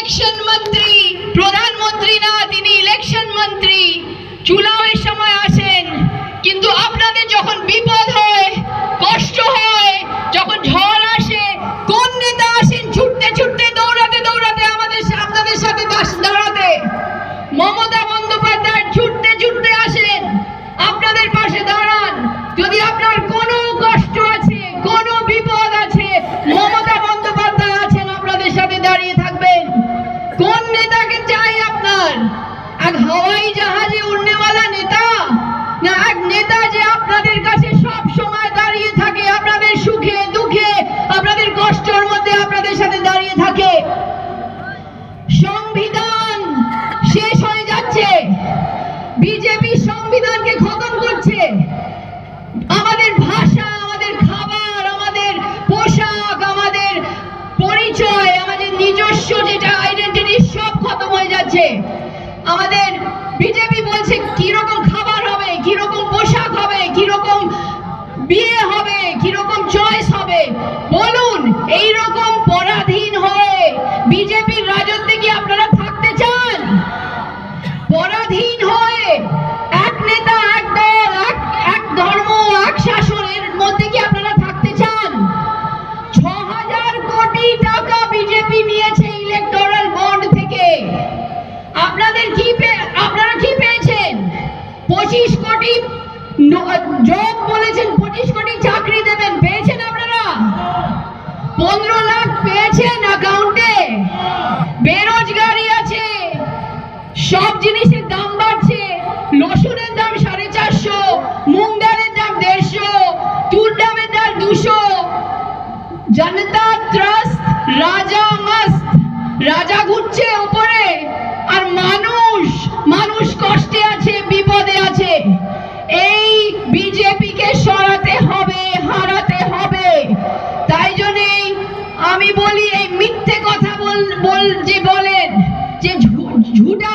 Election মন্ত্রী, প্রধানমন্ত্রী না, তিনি ইলেকশন মন্ত্রী। চুনাবের সময় আসেন, কিন্তু আপনাদের যখন বিপদ হয়, কষ্ট হয়, যখন ঝড় আসে, কোন নেতা আসেন ছুটতে ছুটতে, দৌড়াতে দৌড়াতে আপনাদের সাথে দাঁড়াতে? মমতা বন্দ্যোপাধ্যায় ছুটতে ছুটতে আসেন, আপনাদের পাশে দাঁড়ান। যদি আপনার কোনো কষ্ট আছে, কোনো বিপদ আছে, মমতা বন্দ্যোপাধ্যায় আছেন, আপনাদের সাথে দাঁড়িয়ে থাকবেন। কোন নেতাকে চাই আপনার? এক হাওয়াই জাহাজে উড়নেওয়ালা নেতা, না এক নেতা যে আপনাদের কাছে সব সময় দাঁড়িয়ে থাকে, আপনাদের সুখে দুঃখে, আপনাদের কষ্টের মধ্যে আপনাদের সাথে দাঁড়িয়ে থাকে? সংবিধান শেষ হয়ে যাচ্ছে, বিজেপি সংবিধানকে খতম করছে। আমাদের ভাষা, আমাদের খাবার, আমাদের পোশাক, আমাদের পরিচয়, আমাদের নিজস্ব যেটা আইডেন্টিটি, সব খতম হয়ে যাচ্ছে। আমাদের বিজেপি বলছে কিরকম খাবার হবে, কিরকম পোশাক হবে, কিরকম বিয়ে হবে, কিরকম চয়েস হবে। বলুন, এইরকম পরাধীন হয়ে বিজেপির রাজত্বে কি আপনারা থাকতে চান? পরাধীন হয়ে এক নেতা, এক দল, এক ধর্ম, এক শাসনের মধ্যে কি আপনারা থাকতে চান? ৬,০০০ কোটি টাকা বিজেপি নিয়েছে ইলেকটোরাল বন্ড থেকে। আপনারা কি পেয়েছেন? ২৫ কোটি জব বলেছেন, ২৫ কোটি চাকরি দেবেন, পেয়েছেন আপনারা? ১৫ লাখ পেয়েছেন অ্যাকাউন্টে। বেরোজগারি আছে, সব জিনিসের দাম বাড়ছে। রসুনের দাম ৪৫০, মুগ ডালের দাম ১৫০, তুর ডালের দাম ২০০। জনতা ত্রস্ত, রাজা মস্ত। রাজা ঘুরছে উপরে, আর মানুষ কষ্টে আছে, বিপদে আছে। এই বিজেপিকে সরাতে হবে, হারাতে হবে। তাই জন্যই আমি বলি, এই মিথ্যে কথা বলেন যে ঝুটা